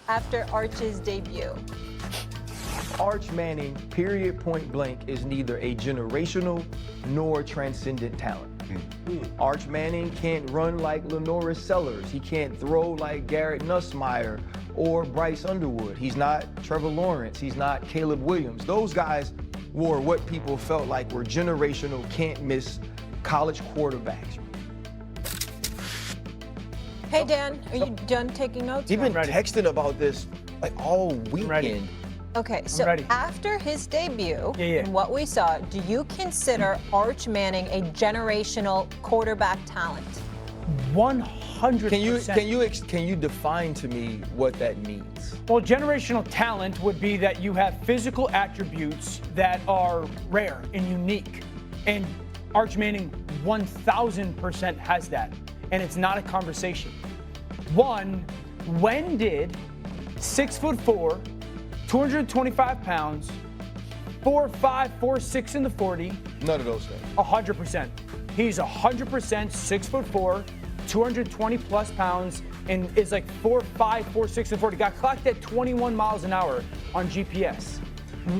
after Arch's debut? Arch Manning, period, point blank, is neither a generational nor transcendent talent. Arch Manning can't run like Lenoris Sellers. He can't throw like Garrett Nussmeier or Bryce Underwood. He's not Trevor Lawrence. He's not Caleb Williams. Those guys were what people felt like were generational, can't-miss college quarterbacks. Hey, Dan, are you done taking notes? He's been texting about this like all weekend. Okay, so after his debut, and what we saw, do you consider Arch Manning a generational quarterback talent? 100%. Can you define to me what that means? Well, generational talent would be that you have physical attributes that are rare and unique. And Arch Manning 1,000% has that. And it's not a conversation. One, when did 6'4", 225 pounds, 4'5", 4'6" in the 40. None of those things. 100%. He's 100% 6'4", 220 plus pounds, and is like 4'5", 4'6" and 40. Got clocked at 21 miles an hour on GPS.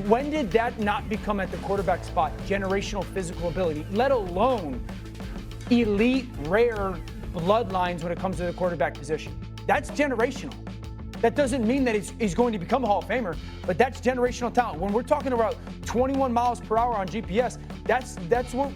When did that not become at the quarterback spot generational physical ability, let alone elite, rare bloodlines when it comes to the quarterback position? That's generational. That doesn't mean that he's going to become a Hall of Famer, but that's generational talent. When we're talking about 21 miles per hour on GPS, that's what,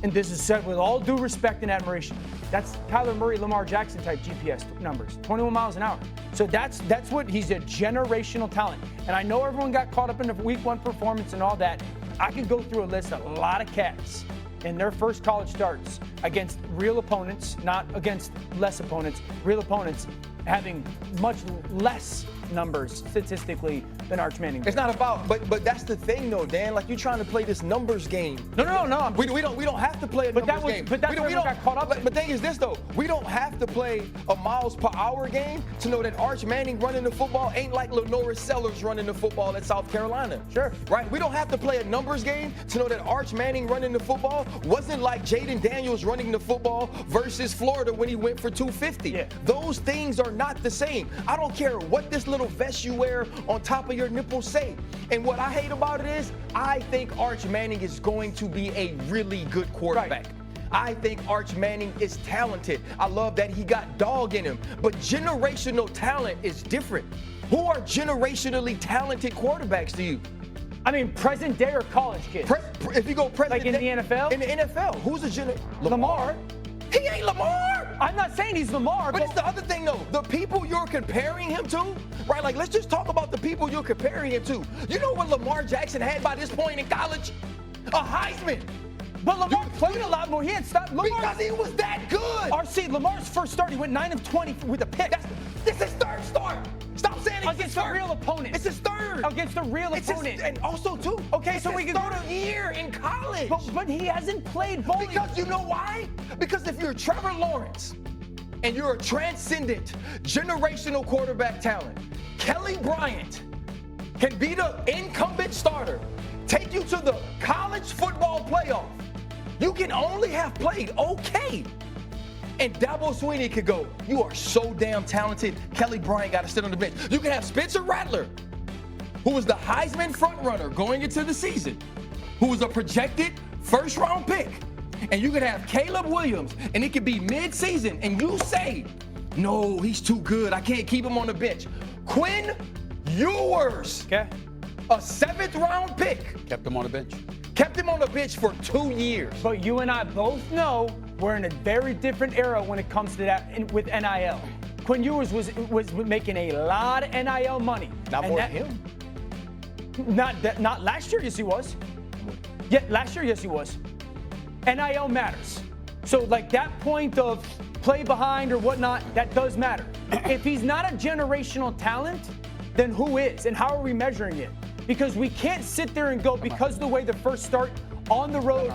and this is said with all due respect and admiration, that's Kyler Murray, Lamar Jackson type GPS numbers, 21 miles an hour. So that's what he's a generational talent. And I know everyone got caught up in the week 1 performance and all that. I could go through a list of a lot of cats in their first college starts against real opponents, not against less opponents, real opponents having much less numbers statistically than Arch Manning. It's not about, but that's the thing though, Dan. Like, you're trying to play this numbers game. No. We don't have to play a numbers game. But that's where we got caught up. But the thing is this though, we don't have to play a miles per hour game to know that Arch Manning running the football ain't like Lenoris Sellers running the football at South Carolina. Sure. Right? We don't have to play a numbers game to know that Arch Manning running the football wasn't like Jayden Daniels running the football versus Florida when he went for 250. Yeah. Those things are not the same. I don't care what this little vest you wear on top of your nipples say. And what I hate about it is, I think Arch Manning is going to be a really good quarterback. Right. I think Arch Manning is talented. I love that he got dog in him. But generational talent is different. Who are generationally talented quarterbacks to you? I mean, present day or college kids? If you go present like in day, the NFL? In the NFL, who's a Lamar. He ain't Lamar. I'm not saying he's Lamar, but it's the other thing, though. The people you're comparing him to, right? Like, let's just talk about the people you're comparing him to. You know what Lamar Jackson had by this point in college? A Heisman. But Lamar played a lot more. He had stopped. Because he was that good. RC, Lamar's first start, he went 9 of 20 with a pick. This is his third start. Stop saying it's against his a real opponent. It's his third. Against a real opponent. And also, too. Okay, so we can go to year in college. But he hasn't played bowling. Because you know why? Because if you're Trevor Lawrence and you're a transcendent, generational quarterback talent, Kelly Bryant can be the incumbent starter, take you to the college football playoff. You can only have played okay. And Dabo Swinney could go, you are so damn talented, Kelly Bryant got to sit on the bench. You can have Spencer Rattler, who was the Heisman frontrunner going into the season, who was a projected first-round pick. And you could have Caleb Williams, and it could be mid-season, and you say, no, he's too good. I can't keep him on the bench. Quinn Ewers, okay, a 7th-round pick. Kept him on the bench. Kept him on the bench for 2 years. But you and I both know we're in a very different era when it comes to that with NIL. Quinn Ewers was making a lot of NIL money. Not more than him. Not last year, yes he was. Yeah, last year, yes he was. NIL matters. So like that point of play behind or whatnot, that does matter. If he's not a generational talent, then who is? And how are we measuring it? Because we can't sit there and go, because of the way the first start on the road.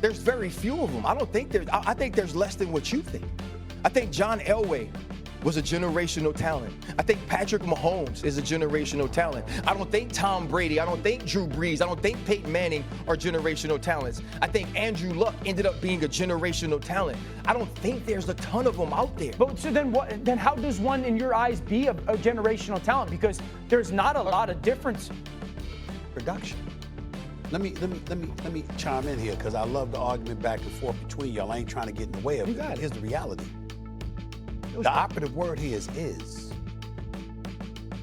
There's very few of them. I think there's less than what you think. I think John Elway was a generational talent. I think Patrick Mahomes is a generational talent. I don't think Tom Brady, I don't think Drew Brees, I don't think Peyton Manning are generational talents. I think Andrew Luck ended up being a generational talent. I don't think there's a ton of them out there. But so then what? Then how does one, in your eyes, be a generational talent? Because there's not a lot of difference. Production. Let me chime in here because I love the argument back and forth between y'all. I ain't trying to get in the way of it. Here's the reality. The operative word here is.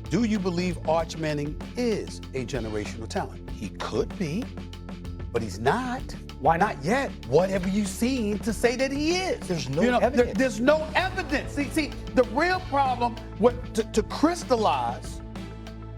Do you believe Arch Manning is a generational talent? He could be, but he's not. Why not yet? What have you seen to say that he is? There's no evidence. There's no evidence. See, the real problem to crystallize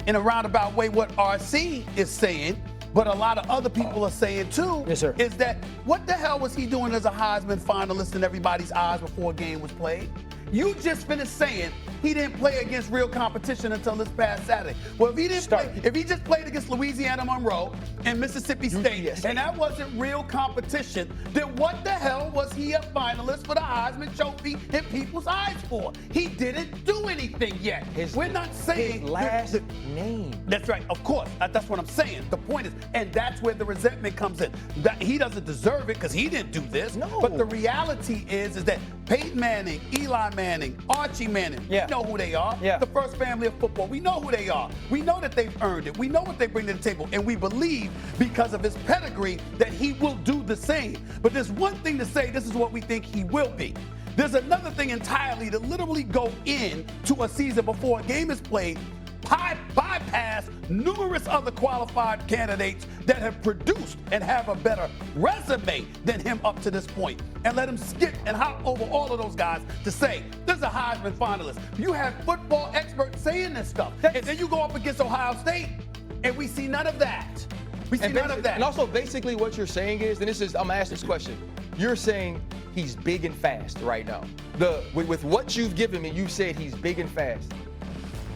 in a roundabout way what RC is saying, but a lot of other people are saying too, yes, sir, is that what the hell was he doing as a Heisman finalist in everybody's eyes before a game was played? You just finished saying he didn't play against real competition until this past Saturday. Well, if he didn't play, if he just played against Louisiana Monroe and Mississippi State, and that wasn't real competition, then what the hell was he a finalist for the Heisman Trophy in people's eyes for? He didn't do anything yet. We're not saying his last name. That's right. Of course, that's what I'm saying. The point is, and that's where the resentment comes in. That he doesn't deserve it because he didn't do this. No. But the reality is that Peyton Manning, Eli Manning, Archie Manning, we know who they are. The first family of football. We know who they are. We know that they've earned it. We know what they bring to the table. And we believe because of his pedigree that he will do the same. But there's one thing to say, this is what we think he will be. There's another thing entirely to literally go into a season before a game is played, bypass numerous other qualified candidates that have produced and have a better resume than him up to this point, and let him skip and hop over all of those guys to say, this is a Heisman finalist. You have football experts saying this stuff, and then you go up against Ohio State, and we see none of that. We see none of that. And also, basically what you're saying is, and this is, I'm gonna ask this question, you're saying he's big and fast right now. With what you've given me, you said he's big and fast.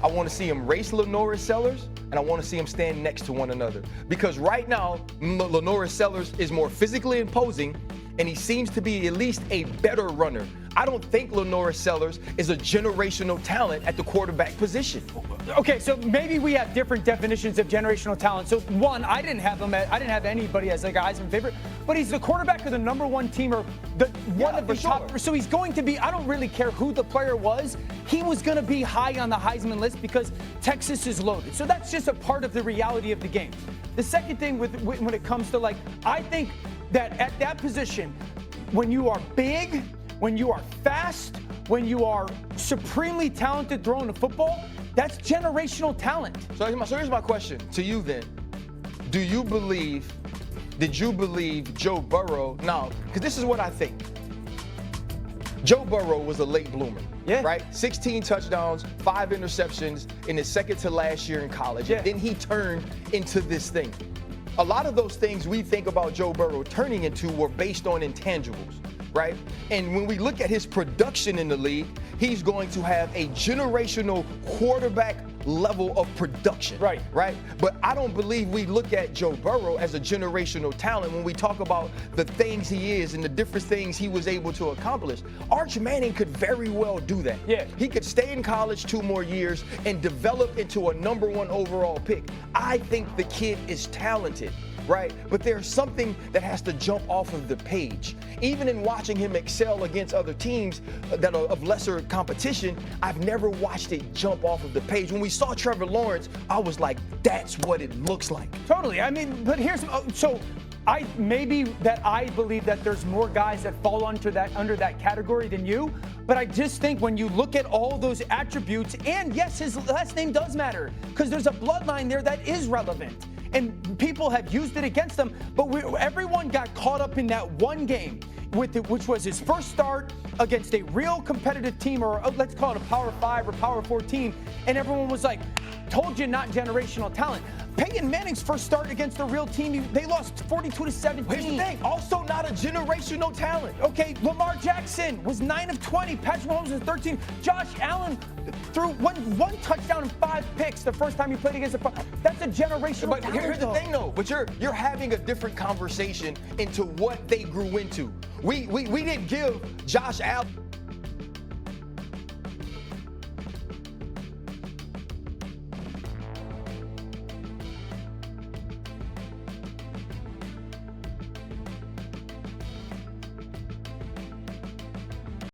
I want to see him race Lenoris Sellers, and I want to see him stand next to one another. Because right now, Lenoris Sellers is more physically imposing, and he seems to be at least a better runner. I don't think Lenoris Sellers is a generational talent at the quarterback position. Okay, so maybe we have different definitions of generational talent. So one, I didn't have anybody as like a Heisman favorite, but he's the quarterback of the #1 team or one of the top. So he's going to be, I don't really care who the player was, he was going to be high on the Heisman list because Texas is loaded. So that's just a part of the reality of the game. The second thing when it comes to I think that at that position, when you are big, when you are fast, when you are supremely talented throwing the football, that's generational talent. So here's my question to you then. Did you believe Joe Burrow? Now, because this is what I think. Joe Burrow was a late bloomer, right? 16 touchdowns, 5 interceptions in his second to last year in college. And then he turned into this thing. A lot of those things we think about Joe Burrow turning into were based on intangibles, right? And when we look at his production in the league, he's going to have a generational quarterback level of production, right? But I don't believe we look at Joe Burrow as a generational talent when we talk about the things he is and the different things he was able to accomplish. Arch Manning could very well do that. He could stay in college 2 more years and develop into a #1 overall pick. I think the kid is talented, right? But there's something that has to jump off of the page. Even in watching him excel against other teams that are of lesser competition, I've never watched it jump off of the page. When we saw Trevor Lawrence, I was like, that's what it looks like. Totally. I mean, but here's, so I believe that there's more guys that fall under that category than you. But I just think when you look at all those attributes, and yes, his last name does matter because there's a bloodline there that is relevant. And people have used it against them, but everyone got caught up in that one game, which was his first start against a real competitive team, or let's call it a Power 5 or Power 4 team, and everyone was like, told you not generational talent. Peyton Manning's first start against a real team, they lost 42-17. Here's the thing, also not a generational talent. Okay, Lamar Jackson was 9 of 20. Patrick Mahomes was 13. Josh Allen threw one touchdown and 5 picks the first time he played against the. That's a generational talent. But here's the thing, though. But you're having a different conversation into what they grew into. We didn't give Josh Allen